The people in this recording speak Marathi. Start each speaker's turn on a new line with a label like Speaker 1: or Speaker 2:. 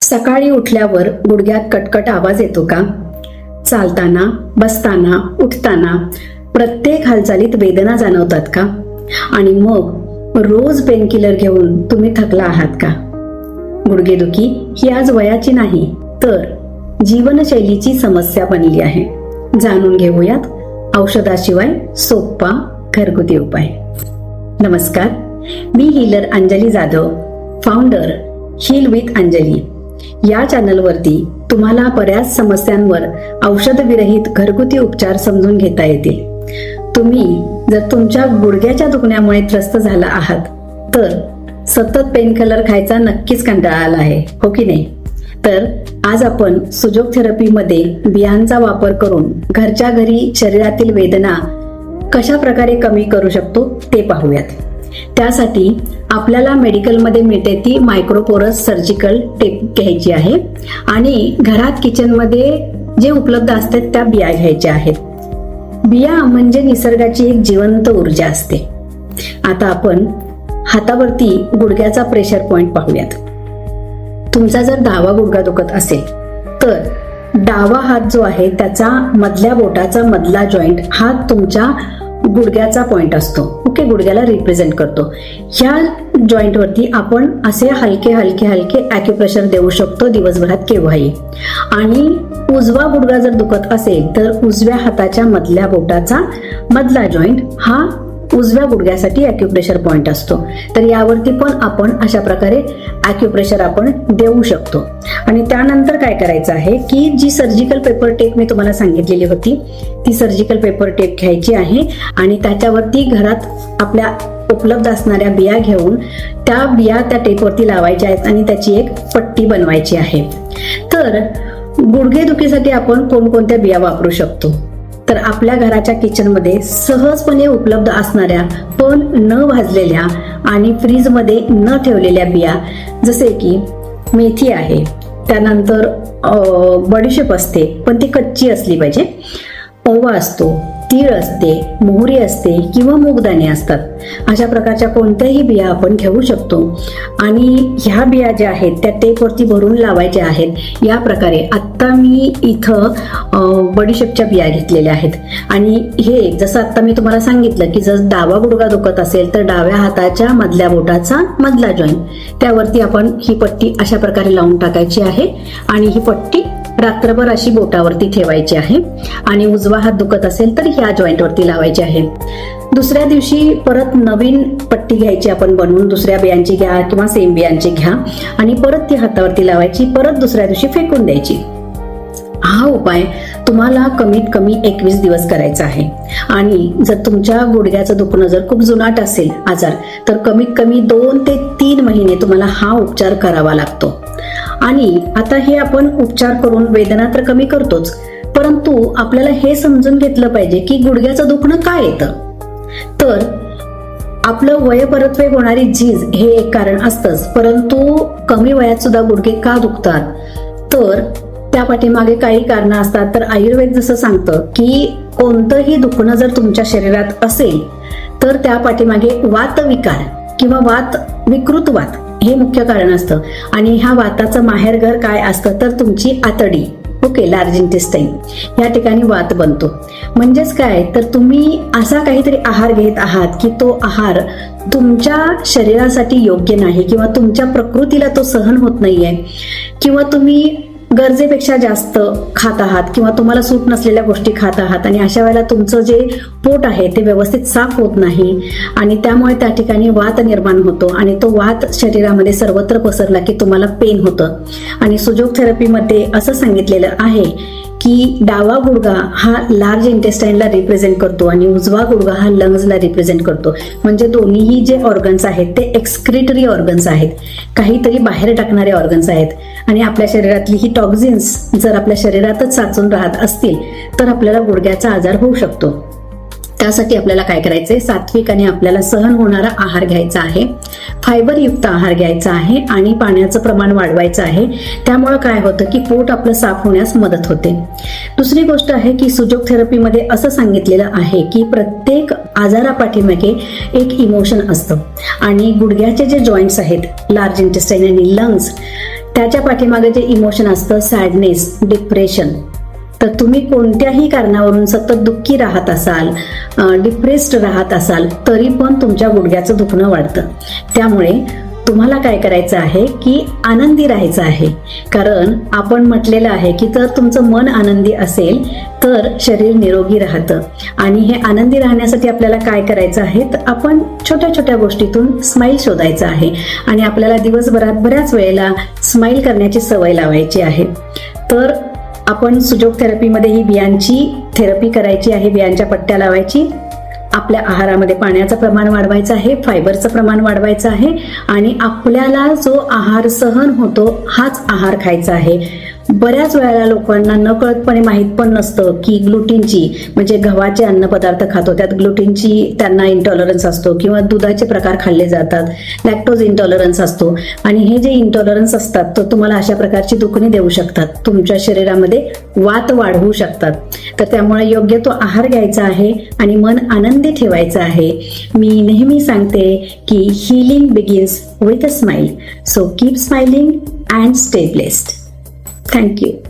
Speaker 1: सकाळी उठल्यावर गुडघ्यात कटकट आवाज येतो का? चालताना, बसताना, उठताना प्रत्येक हालचालीत वेदना जाणवतात का? आणि मग रोज पेनकिलर घेऊन तुम्ही थकला आहात का? गुडघेदुखी ही आज वयाची नाही तर जीवनशैलीची समस्या बनली आहे. जाणून घेऊयात औषधाशिवाय सोपा घरगुती उपाय. नमस्कार, मी healer Anjali Jadhav, founder heal with Anjali. या चॅनलवरती तुम्हाला बऱ्याच समस्यांवर औषधविरहित घरगुती उपचार समजून घेता येतील. तुम्ही जर तुमच्या गुडघ्याच्या दुखण्यामुळे त्रस्त झाला आहात तर सतत पेनकिलर खायचा नक्कीच कंटाळा आला आहे, हो की नाही? तर आज आपण सुजोग थेरपीमध्ये बियांचा वापर करून घरच्या घरी शरीरातील वेदना कशा प्रकारे कमी करू शकतो ते पाहूयात. त्यासाठी आपल्याला मेडिकलमध्ये मिळते ती मायक्रोपोरस सर्जिकल टेप घ्यायची आहे आणि घरात किचनमध्ये जे उपलब्ध असतात त्या बिया घ्यायच्या आहेत. बिया म्हणजे निसर्गाची एक जिवंत ऊर्जा असते. आता आपण हातावरती गुडघ्याचा प्रेशर पॉइंट पाहूयात. तुमचा जर डावा गुडघा दुखत असेल तर डावा हात जो आहे त्याचा मधल्या बोटाचा मधला जॉईंट हा तुमच्या गुडघ्याचा पॉइंट असतो. ओके, गुडघ्याला रिप्रेझेंट करतो. ह्या जॉईंट वरती आपण असे हलके हलके हलके ॲक्युप्रेशर देऊ शकतो दिवसभरात केव्हाही. आणि उजवा गुडघा जर दुखत असेल तर उजव्या हाताच्या मधल्या बोटाचा मधला जॉईंट हा उजव्या गुडघ्यासाठी ॲक्युप्रेशर पॉइंट असतो. तर यावरती पण आपण अशा प्रकारे ॲक्युप्रेशर आपण देऊ शकतो. आणि त्यानंतर काय करायचं आहे की जी सर्जिकल पेपर टेप मी तुम्हाला सांगितलेली होती ती सर्जिकल पेपर टेप घ्यायची आहे आणि त्याच्यावरती घरात आपल्या उपलब्ध असणाऱ्या बिया घेऊन त्या बिया त्या टेपवरती लावायच्या आहेत आणि त्याची एक पट्टी बनवायची आहे. तर गुडघेदुखीसाठी आपण कोणकोणत्या बिया वापरू शकतो? तर आपल्या घराच्या किचनमध्ये सहजपणे उपलब्ध असणाऱ्या पण न भाजलेल्या आणि फ्रीजमध्ये न ठेवलेल्या बिया, जसे की मेथी आहे, त्यानंतर बडीशेप असते पण ती कच्ची असली पाहिजे, ओवा असतो, तीळ असते, मोहरी असते किंवा मूगदाणे असतात. अशा प्रकारच्या कोणत्याही बिया आपण घेऊ शकतो आणि ह्या बिया ज्या आहेत त्या टेपवरती भरून लावायच्या आहेत. या प्रकारे आत्ता मी इथं बडीशेपच्या बिया घेतलेल्या आहेत आणि हे जसं आत्ता मी तुम्हाला सांगितलं की जर डावा गुडघा दुखत असेल तर डाव्या हाताच्या मधल्या बोटाचा मधला जॉईंट त्यावरती आपण ही पट्टी अशा प्रकारे लावून टाकायची आहे आणि ही पट्टी रात्रभर अशी बोटावरती ठेवायची आहे. आणि उजवा हात दुखत असेल तर ह्या जॉईंट वरती लावायची आहे. दुसऱ्या दिवशी परत नवीन पट्टी घ्यायची आपण बनवून, दुसऱ्या बियांची घ्या किंवा सेम बियांची घ्या आणि परत ती हातावरती लावायची, परत दुसऱ्या दिवशी फेकून द्यायची. हा उपाय तुम्हाला कमीत कमी 21 दिवस करायचा आहे. आणि जर तुमच्या गुडघ्याचं दुखणं जर खूप जुनाट असेल आजार तर कमीत कमी 2 ते 3 महिने तुम्हाला हा उपचार करावा लागतो. आणि आता हे आपण उपचार करून वेदना तर कमी करतोच, परंतु आपल्याला हे समजून घेतलं पाहिजे की गुडघ्याचं दुखणं काय येतं. तर आपलं वयपरत्वे होणारी झीज हे एक कारण असतंच, परंतु कमी वयात सुद्धा गुडघे का दुखतात तर त्या पाठीमागे काही कारणं असतात. तर आयुर्वेद जसं सांगतं की कोणतंही दुखणं जर तुमच्या शरीरात असेल तर त्या पाठीमागे वातविकार किंवा विकृत वात हे मुख्य कारण असतं. आणि ह्या वाताचं माहेरघर काय असतं तर तुमची आतडी, ओके, लार्ज इंटेस्टाईन, या ठिकाणी वात बनतो. म्हणजेच काय तर तुम्ही असा काहीतरी आहार घेत आहात की तो आहार तुमच्या शरीरासाठी योग्य नाही किंवा तुमच्या प्रकृतीला तो सहन होत नाहीये किंवा तुम्ही गरजेपेक्षा जास्त खात आहात किंवा तुम्हाला सूट नसलेल्या गोष्टी खात आहात आणि अशा वेळेला तुमचं जे पोट आहे ते व्यवस्थित साफ होत नाही आणि त्यामुळे त्या ठिकाणी वात निर्माण होतो आणि तो वात शरीरामध्ये सर्वत्र पसरला की तुम्हाला पेन होतं. आणि सुजोग थेरपीमध्ये असं सांगितलेलं आहे की डावा गुडघा हा लार्ज इंटेस्टाईनला रिप्रेझेंट करतो आणि उजवा गुडघा हा लंग्सला रिप्रेझेंट करतो. म्हणजे दोन्हीही जे ऑर्गन्स आहेत ते एक्सक्रिटरी ऑर्गन्स आहेत, काहीतरी बाहेर टाकणारे ऑर्गन्स आहेत. आणि आपल्या शरीरातली ही टॉक्झिन्स जर आपल्या शरीरातच साचून राहत असतील तर आपल्याला गुडघ्याचा आजार होऊ शकतो. त्यासाठी आपल्याला काय करायचंय, सात्विक आणि आपल्याला सहन होणारा आहार घ्यायचा आहे, फायबरयुक्त आहार घ्यायचा आहे आणि पाण्याचं प्रमाण वाढवायचं आहे. त्यामुळे काय होतं की पोट आपलं साफ होण्यास मदत होते. दुसरी गोष्ट आहे की सुजोग थेरपीमध्ये असं सांगितलेलं आहे की प्रत्येक आजारापाठीमागे एक इमोशन असतं आणि गुडघ्याचे जे जॉईंट्स आहेत, लार्ज इंटेस्टाईन आणि लंग्स, त्याच्या पाठीमागे जे इमोशन असतं, सॅडनेस, डिप्रेशन, तर तुम्ही कोणत्याही कारणावरून सतत दुःखी राहत असाल, डिप्रेस्ड राहत असाल, तरी पण तुमच्या गुडघ्याचं दुखणं वाढतं. त्यामुळे तुम्हाला काय करायचं आहे की आनंदी राहायचं आहे. कारण आपण म्हटलेलं आहे की जर तुमचं मन आनंदी असेल तर शरीर निरोगी राहतं. आणि हे आनंदी राहण्यासाठी आपल्याला काय करायचं आहे, तर आपण छोट्या छोट्या गोष्टीतून स्माईल शोधायचं आहे आणि आपल्याला दिवसभरात बऱ्याच वेळेला स्माईल करण्याची सवय लावायची आहे. तर आपण सुजोग थेरपीमध्ये ही बियांची थेरपी करायची आहे, बियांच्या पट्ट्या लावायची. आपल्या आहारामध्ये पाण्याचं प्रमाण वाढवायचं आहे, फायबरचं प्रमाण वाढवायचं आहे आणि आपल्याला जो आहार सहन होतो हाच आहार खायचा आहे. बऱ्याच वेळेला लोकांना नकळतपणे माहीत पण नसतं की ग्लुटीनची, म्हणजे गव्हाचे अन्नपदार्थ खातो त्यात ग्लुटीनची त्यांना इंटॉलरन्स असतो, किंवा दुधाचे प्रकार खाल्ले जातात, लॅक्टोज इंटॉलरन्स असतो. आणि हे जे इंटॉलरन्स असतात तर तुम्हाला अशा प्रकारची दुखणी देऊ शकतात, तुमच्या शरीरामध्ये वात वाढवू शकतात. तर त्यामुळे योग्य तो आहार घ्यायचा आहे आणि मन आनंदी ठेवायचं आहे. मी नेहमी सांगते की healing begins with a smile. So keep smiling and stay blessed. Thank you.